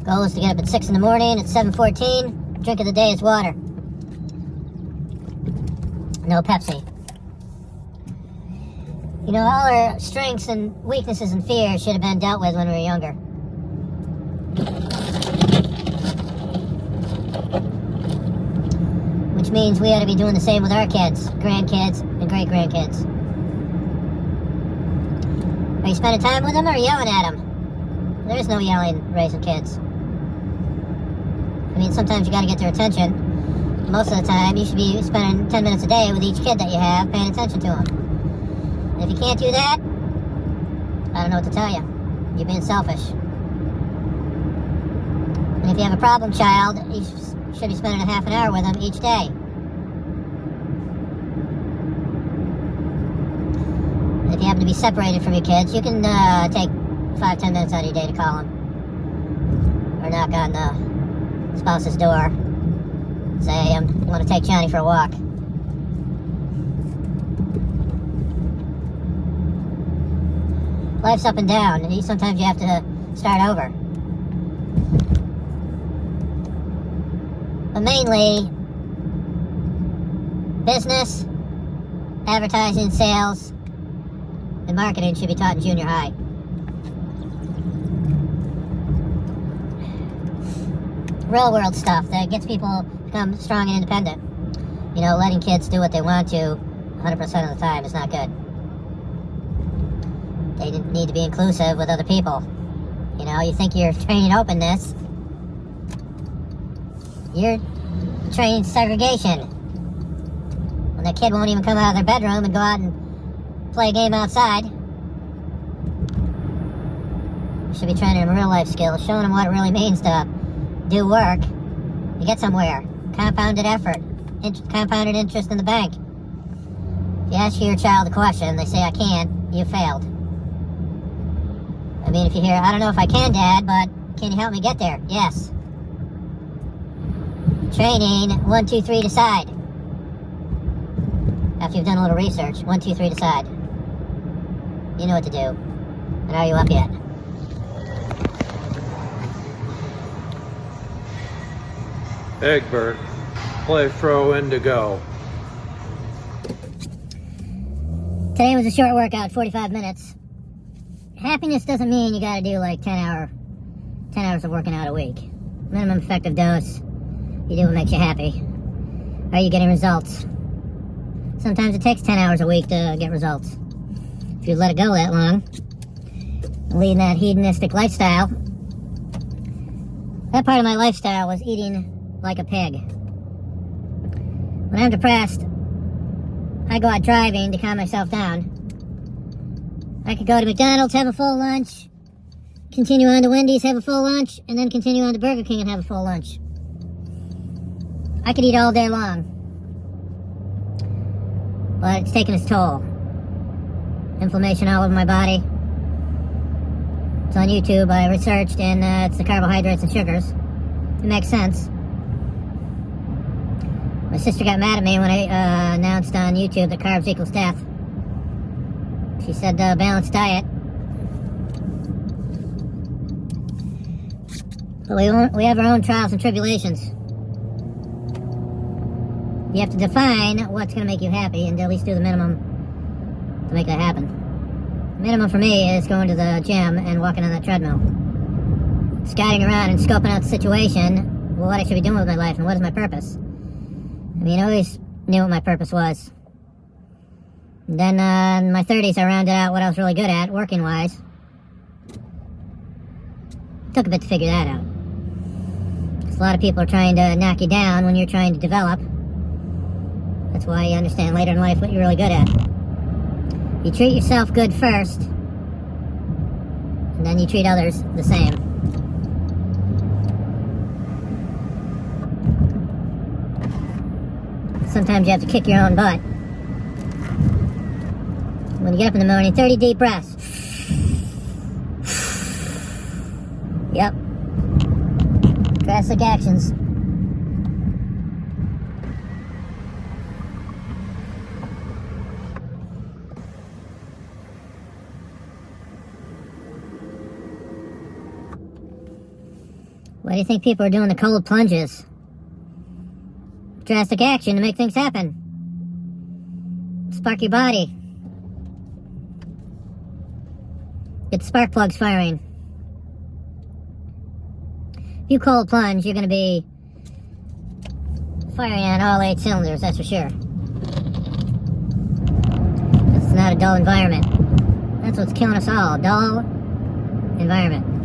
Goal is to get up at 6 in the morning. At 7:14, drink of the day is water. No Pepsi. You know, all our strengths and weaknesses and fears should have been dealt with when we were younger. Which means we ought to be doing the same with our kids, grandkids, and great-grandkids. Are you spending time with them or are you yelling at them? There is no yelling raising kids. I mean, sometimes you got to get their attention. Most of the time, you should be spending 10 minutes a day with each kid that you have, paying attention to them. And if you can't do that, I don't know what to tell you. You're being selfish. And if you have a problem child, you should be spending a half an hour with them each day. And if you happen to be separated from your kids, you can take 5-10 minutes out of your day to call them. Or knock on the spouse's door. Say, I want to take Johnny for a walk. Life's up and down, and sometimes you have to start over. But mainly, business, advertising, sales, and marketing should be taught in junior high. Real world stuff that gets people to become strong and independent. You know, letting kids do what they want to 100% of the time is not good. They need to be inclusive with other people. You know, you think you're training openness, you're training segregation. When that kid won't even come out of their bedroom and go out and play a game outside. You should be training them real life skills, showing them what it really means to do work. You get somewhere. Compounded effort. Compounded interest in the bank. If you ask your child a question, they say, I can't, you failed. I mean, if you hear, I don't know if I can, Dad, but can you help me get there? Yes. Training, 1, 2, 3, decide. After you've done a little research, 1, 2, 3, decide. You know what to do. And are you up yet? Egbert, play throw indigo. Today was a short workout, 45 minutes. Happiness doesn't mean you gotta do like 10 hours of working out a week. Minimum effective dose. You do what makes you happy. Are you getting results? Sometimes it takes 10 hours a week to get results. If you let it go that long, leading that hedonistic lifestyle, that part of my lifestyle was eating like a pig. When I'm depressed, I go out driving to calm myself down. I could go to McDonald's, have a full lunch, continue on to Wendy's, have a full lunch, and then continue on to Burger King and have a full lunch. I could eat all day long. But it's taking its toll. Inflammation all over my body. It's on YouTube. I researched, and it's the carbohydrates and sugars. It makes sense. My sister got mad at me when I announced on YouTube that carbs equals death. She said balanced diet. But we have our own trials and tribulations. You have to define what's going to make you happy and at least do the minimum to make that happen. The minimum for me is going to the gym and walking on that treadmill. Scouting around and scoping out the situation, well, what I should be doing with my life and what is my purpose. I mean, I always knew what my purpose was. And then in my 30s, I rounded out what I was really good at, working-wise. Took a bit to figure that out. Because a lot of people are trying to knock you down when you're trying to develop. That's why you understand later in life what you're really good at. You treat yourself good first, and then you treat others the same. Sometimes you have to kick your own butt. When you get up in the morning, 30 deep breaths. Yep. Drastic actions. Why do you think people are doing the cold plunges? Drastic action to make things happen. Spark your body. Get the spark plugs firing. If you cold plunge, you're going to be firing on all 8 cylinders, that's for sure. It's not a dull environment. That's what's killing us all, dull environment.